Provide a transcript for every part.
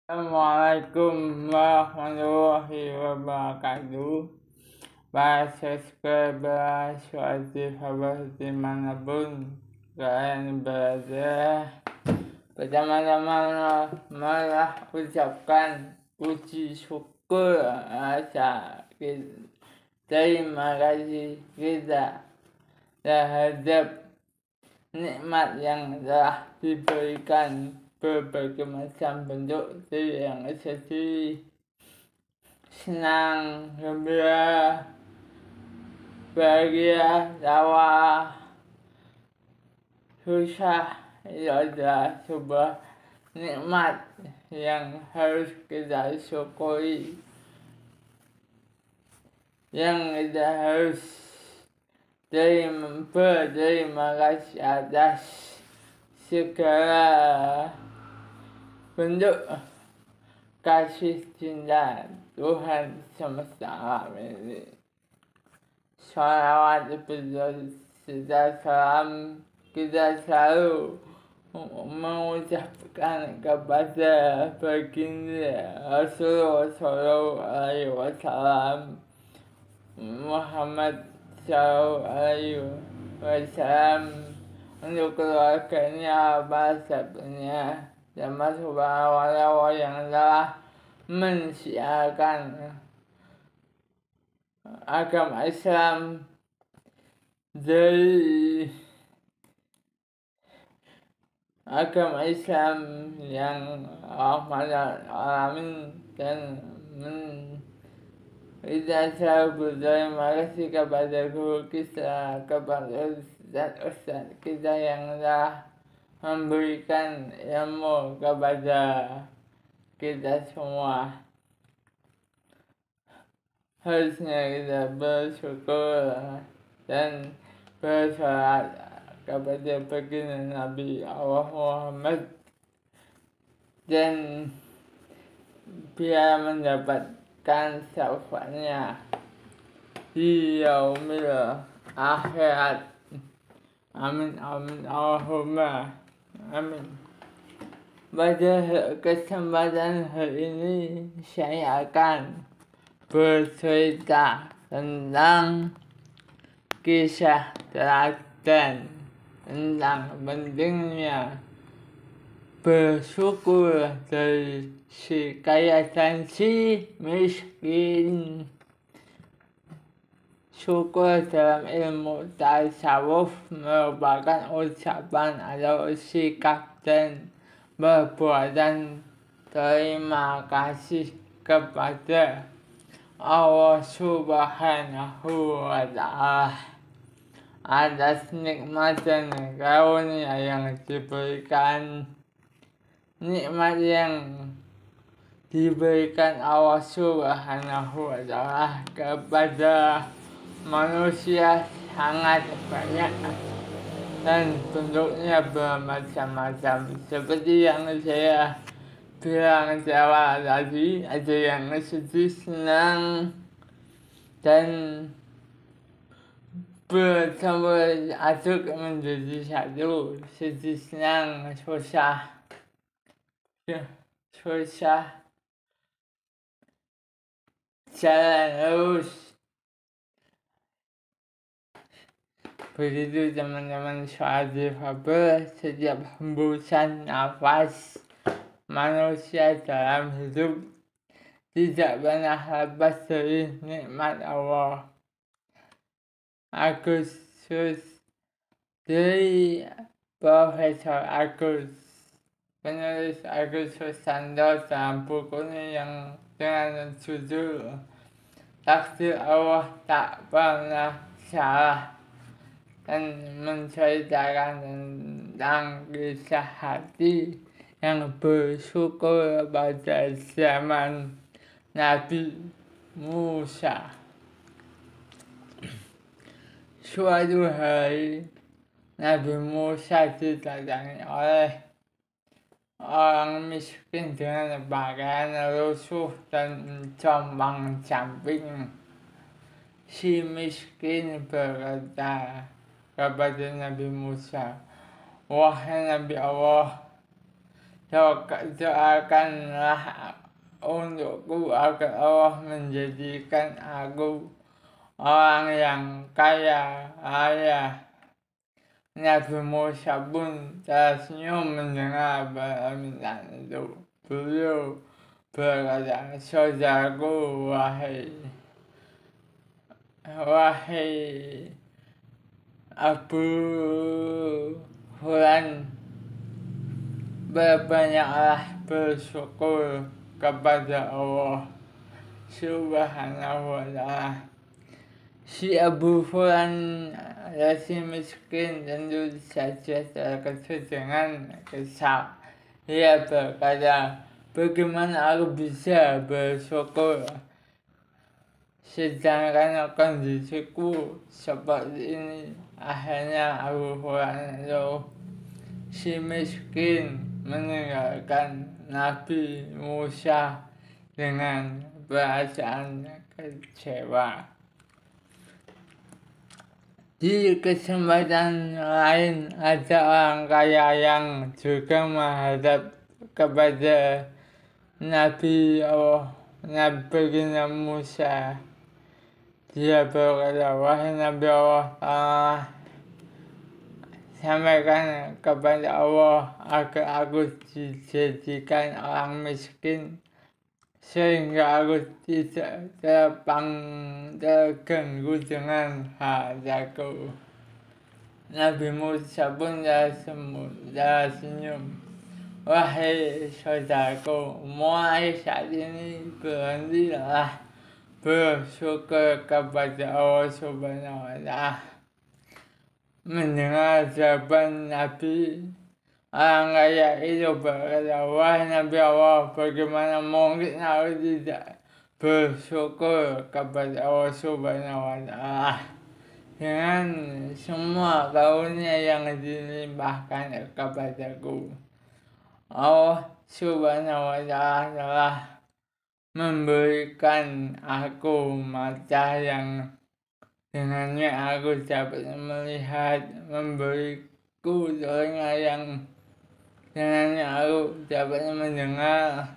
Assalamualaikum warahmatullahi wabarakatuh. Para subscriber suatu kabar dimanapun kalian berada, pertama-tama malah ucapkan puji syukur rasa terima kasih kita terhadap nikmat yang telah diberikan berbagai macam bentuk yang sedih, senang, gembira, bahagia, tawa, susah. Itu adalah sebuah nikmat yang harus kita syukuri, yang kita harus berterima kasih atas segala bentuk kasih cinta Tuhan semesta alam ini. Salawat serta salam kita selalu mengucapkan kepada baginda Rasulullah Sallallahu Alaihi Wasallam, Muhammad Sallallahu Alaihi Wasallam, untuk keluarganya, para sahabatnya, termasuk para wali yang telah mensiarkan agama Islam dari agama Islam yang rahmatan alamin, dan kita selalu berterima kasih kepada guru kita, kepada Ustaz kita yang telah memberikan ilmu kepada kita semua. Harusnya kita bersyukur dan bersolat kepada baginda Nabi Allah Muhammad, dan biar mendapatkan syafaatnya di yaumil akhirat. Amin amin Allahumma amin. Pada kesempatan hari ini saya akan bercerita tentang kisah teladan tentang pentingnya bersyukur dari si kaya dan si miskin. Syukur dalam ilmu tasawuf merupakan ucapan atau sikap dan perbuatan terima kasih kepada Allah Subhanahu wa Ta'ala atas nikmat dan karunia yang diberikan. Nikmat yang diberikan Allah Subhanahu wa Ta'ala kepada manusia sangat banyak dan bentuknya bermacam-macam, seperti yang saya bilang di awal tadi. Ada yang sedih, senang, dan bercampur aduk menjadi satu. Sedih, senang, susah, jalan terus. Begitu teman-teman soal difabel, setiap hembusan nafas manusia dalam hidup tidak pernah lepas dari nikmat Allah. Dari Profesor Agus, penulis Agus Susanto, dalam bukunya yang dengan judul Takdir Allah Tak Pernah Salah, dan menceritakan tentang kisah hati yang bersyukur pada zaman Nabi Musa. Suatu hari Nabi Musa didatangi oleh orang miskin dengan pakaian lusuh dan compang-camping. Si miskin berkata kepada Nabi Musa, "Wahai Nabi Allah, Doakanlah untukku agar Allah menjadikan aku orang yang kaya raya. Nabi Musa pun tersenyum mendengar permintaan itu. Beliau berkata, saudaraku, wahai Abu Fulan, berbanyaklah bersyukur kepada Allah Subhanahu wa Ta'ala. Si Abu Fulan si miskin tentu saja terkejut dengan kesal. Ia berkata, bagaimana aku bisa bersyukur sedangkan kondisiku seperti ini. Akhirnya Abu Fulan itu si miskin meninggalkan Nabi Musa dengan perasaan kecewa. Di kesempatan lain ada orang kaya yang juga menghadap kepada Nabi Baginda Musa. Dia berkata, wahai Nabi Allah, sampaikan kepada Allah agar aku dijadikan orang miskin sehingga aku tidak terganggu dengan hartaku. Nabi Musa pun tersenyum. Wahai saudaraku, mulai saat ini berhentilah bersyukur kepada Allah Subhanahu wa Ta'ala. Mendengar jawaban Nabi, orang kaya itu berkata, wahai Nabi Allah, bagaimana mungkin aku tidak bersyukur kepada Allah Subhanahu wa Ta'ala dengan semua karunia yang dilimpahkan kepadaku. Allah Subhanahu wa Ta'ala telah memberikan aku mata yang dengannya aku dapat melihat, memberiku telinga yang dengannya aku dapat mendengar.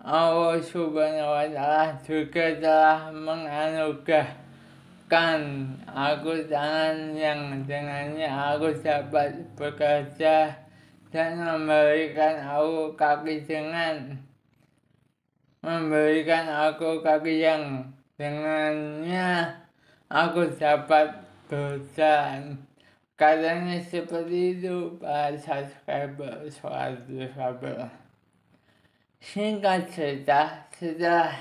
Allah Subhanahu wa Ta'ala juga telah menganugerahkan aku tangan yang dengannya aku dapat bekerja dan memberikan aku kaki yang dengannya aku dapat berjalan. Katanya seperti itu para subscriber soal. Singkat cerita, setelah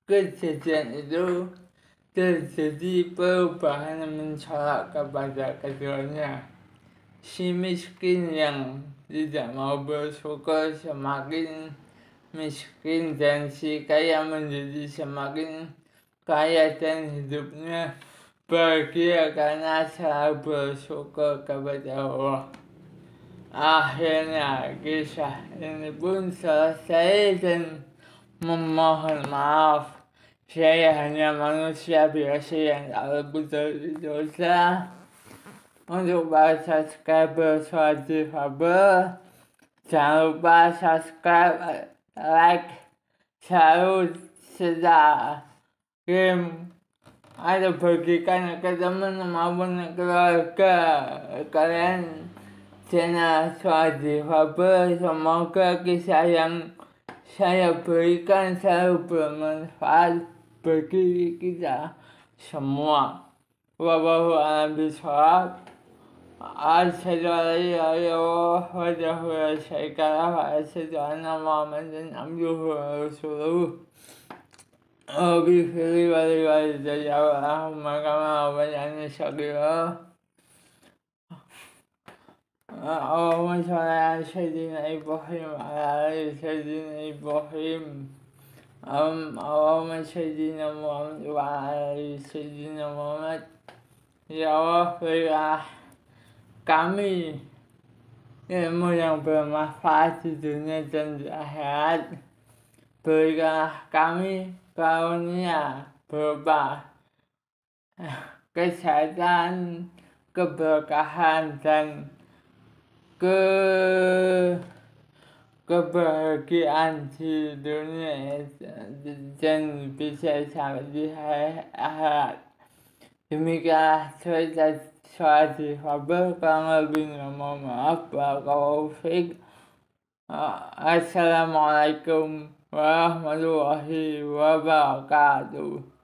kejadian itu terjadi perubahan mencolok kepada keduanya. Si miskin yang tidak mau bersyukur semakin miskin dan si kaya menjadi semakin kaya dan hidupnya bahagia karena selalu bersyukur kepada Allah. Akhirnya kisah ini pun selesai dan memohon maaf. Saya hanya manusia biasa yang tak luput dari dosa. Untuk para subscriber soal difabel, jangan lupa subscribe, like, selalu serta kirim atau bagikan ke teman maupun keluarga kalian channel soal difabel. Semoga kisah yang saya berikan selalu bermanfaat bagi kita semua. Wallahu a'lam bishawab. Asyhadu an la ilaha illallah wahdahu la syarika lahu wa asyhadu anna Muhammadan abduhu wa rasuluh. Rabbi ighfirli wa li walidayya warhamhuma kama rabbayani shaghira. Allahumma shalli ala sayyidina Ibrahim wa ala ali sayyidina Ibrahim. Allahumma sayyidina Muhammad wa ala ali sayyidina Muhammad. Ya Allah, berilah kami ilmu yang bermanfaat di dunia dan di akhirat. Berikanlah kami karunia berupa kesehatan, keberkahan, dan ke kebahagiaan di dunia dan bisa sampai di akhirat. Demikianlah cerita soal difabel, kurang lebihnya mohon maaf. Assalamualaikum warahmatullahi wabarakatuh.